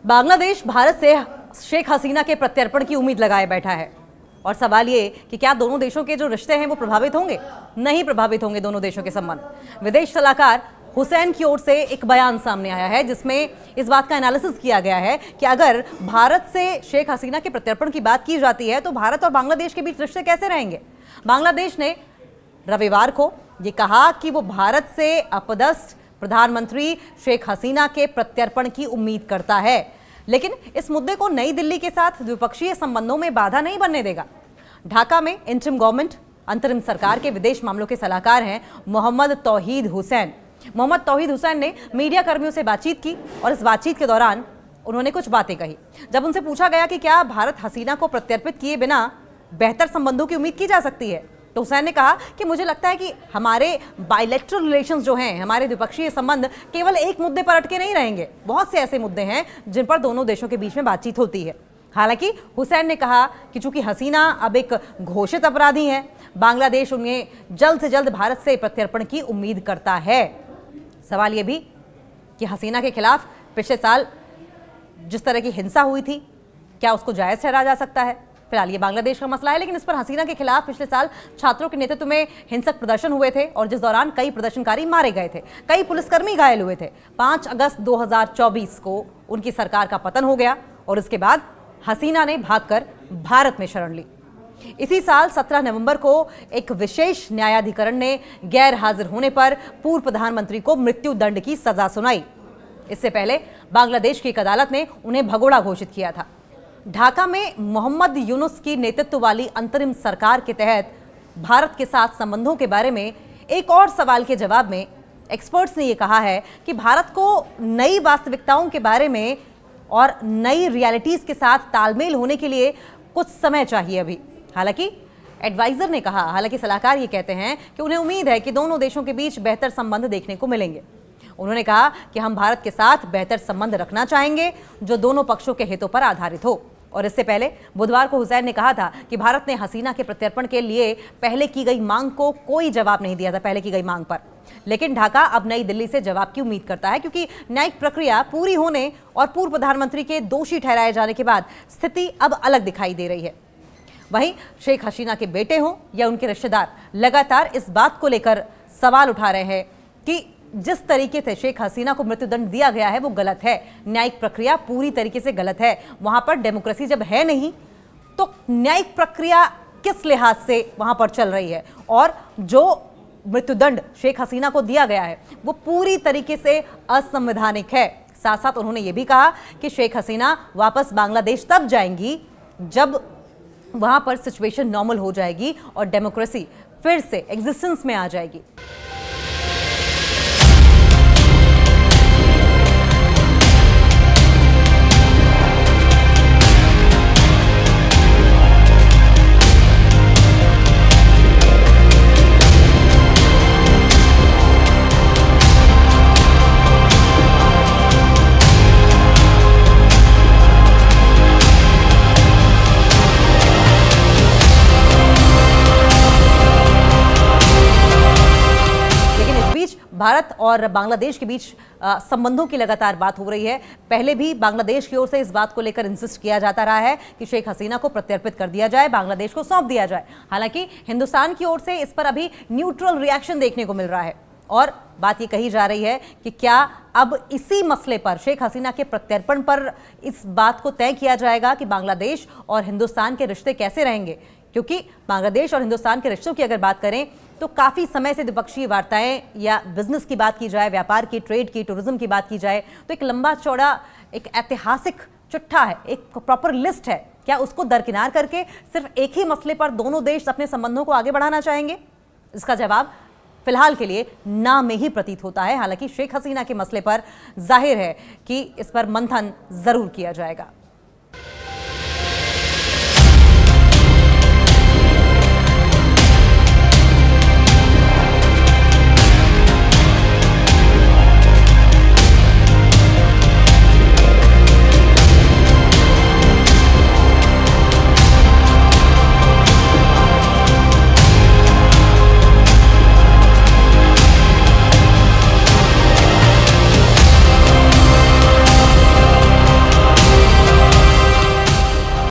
बांग्लादेश भारत से शेख हसीना के प्रत्यर्पण की उम्मीद लगाए बैठा है और सवाल ये कि क्या दोनों देशों के जो रिश्ते हैं वो प्रभावित होंगे? नहीं प्रभावित होंगे दोनों देशों के संबंध। विदेश सलाहकार हुसैन की ओर से एक बयान सामने आया है जिसमें इस बात का एनालिसिस किया गया है कि अगर भारत से शेख हसीना के प्रत्यर्पण की बात की जाती है तो भारत और बांग्लादेश के बीच रिश्ते कैसे रहेंगे। बांग्लादेश ने रविवार को ये कहा कि वो भारत से अपदस्थ प्रधानमंत्री शेख हसीना के प्रत्यर्पण की उम्मीद करता है, लेकिन इस मुद्दे को नई दिल्ली के साथ द्विपक्षीय संबंधों में बाधा नहीं बनने देगा। ढाका में इंटरिम गवर्नमेंट अंतरिम सरकार के विदेश मामलों के सलाहकार हैं मोहम्मद तौहीद हुसैन। मोहम्मद तौहीद हुसैन ने मीडिया कर्मियों से बातचीत की और इस बातचीत के दौरान उन्होंने कुछ बातें कही। जब उनसे पूछा गया कि क्या भारत हसीना को प्रत्यर्पित किए बिना बेहतर संबंधों की उम्मीद की जा सकती है, तो हुसैन ने कहा कि मुझे लगता है कि हमारे बायलैटरल रिलेशंस जो हैं, हमारे द्विपक्षीय संबंध केवल एक मुद्दे पर अटके नहीं रहेंगे। बहुत से ऐसे मुद्दे हैं जिन पर दोनों देशों के बीच में बातचीत होती है। हालांकि हुसैन ने कहा कि चूंकि हसीना अब एक घोषित अपराधी हैं, बांग्लादेश उन्हें जल्द से जल्द भारत से प्रत्यर्पण की उम्मीद करता है। सवाल यह भी कि हसीना के खिलाफ पिछले साल जिस तरह की हिंसा हुई थी, क्या उसको जायज ठहराया जा सकता है? फिलहाल ये बांग्लादेश का मसला है, लेकिन इस पर हसीना के खिलाफ पिछले साल छात्रों के नेतृत्व में हिंसक प्रदर्शन हुए थे और जिस दौरान कई प्रदर्शनकारी मारे गए थे, कई पुलिसकर्मी घायल हुए थे। 5 अगस्त 2024 को उनकी सरकार का पतन हो गया और इसके बाद हसीना ने भागकर भारत में शरण ली। इसी साल 17 नवंबर को एक विशेष न्यायाधिकरण ने गैर हाजिर होने पर पूर्व प्रधानमंत्री को मृत्यु दंड की सजा सुनाई। इससे पहले बांग्लादेश की एक अदालत ने उन्हें भगोड़ा घोषित किया था। ढाका में मोहम्मद यूनुस की नेतृत्व वाली अंतरिम सरकार के तहत भारत के साथ संबंधों के बारे में एक और सवाल के जवाब में एक्सपर्ट्स ने यह कहा है कि भारत को नई वास्तविकताओं के बारे में और नई रियलिटीज के साथ तालमेल होने के लिए कुछ समय चाहिए अभी। हालांकि एडवाइजर ने कहा, हालांकि सलाहकार ये कहते हैं कि उन्हें उम्मीद है कि दोनों देशों के बीच बेहतर संबंध देखने को मिलेंगे। उन्होंने कहा कि हम भारत के साथ बेहतर संबंध रखना चाहेंगे जो दोनों पक्षों के हितों पर आधारित हो। और इससे पहले बुधवार को हुसैन ने कहा था कि भारत ने हसीना के प्रत्यर्पण के लिए पहले की गई मांग को कोई जवाब नहीं दिया था, पहले की गई मांग पर। लेकिन ढाका अब नई दिल्ली से जवाब की उम्मीद करता है क्योंकि न्यायिक प्रक्रिया पूरी होने और पूर्व प्रधानमंत्री के दोषी ठहराए जाने के बाद स्थिति अब अलग दिखाई दे रही है। वहीं शेख हसीना के बेटे हों या उनके रिश्तेदार लगातार इस बात को लेकर सवाल उठा रहे हैं कि जिस तरीके से शेख हसीना को मृत्युदंड दिया गया है वो गलत है, न्यायिक प्रक्रिया पूरी तरीके से गलत है। वहां पर डेमोक्रेसी जब है नहीं तो न्यायिक प्रक्रिया किस लिहाज से वहां पर चल रही है, और जो मृत्युदंड शेख हसीना को दिया गया है वो पूरी तरीके से असंवैधानिक है। साथ साथ उन्होंने ये भी कहा कि शेख हसीना वापस बांग्लादेश तब जाएंगी जब वहां पर सिचुएशन नॉर्मल हो जाएगी और डेमोक्रेसी फिर से एग्जिस्टेंस में आ जाएगी। भारत और बांग्लादेश के बीच संबंधों की लगातार बात हो रही है। पहले भी बांग्लादेश की ओर से इस बात को लेकर इंसिस्ट किया जाता रहा है कि शेख हसीना को प्रत्यर्पित कर दिया जाए, बांग्लादेश को सौंप दिया जाए। हालांकि हिंदुस्तान की ओर से इस पर अभी न्यूट्रल रिएक्शन देखने को मिल रहा है और बात ये कही जा रही है कि क्या अब इसी मसले पर, शेख हसीना के प्रत्यर्पण पर, इस बात को तय किया जाएगा कि बांग्लादेश और हिंदुस्तान के रिश्ते कैसे रहेंगे। क्योंकि बांग्लादेश और हिंदुस्तान के रिश्तों की अगर बात करें तो काफ़ी समय से द्विपक्षीय वार्ताएं या बिजनेस की बात की जाए, व्यापार की, ट्रेड की, टूरिज्म की बात की जाए तो एक लंबा चौड़ा एक ऐतिहासिक चिट्ठा है, एक प्रॉपर लिस्ट है। क्या उसको दरकिनार करके सिर्फ एक ही मसले पर दोनों देश अपने संबंधों को आगे बढ़ाना चाहेंगे? इसका जवाब फिलहाल के लिए ना में ही प्रतीत होता है। हालांकि शेख हसीना के मसले पर जाहिर है कि इस पर मंथन जरूर किया जाएगा।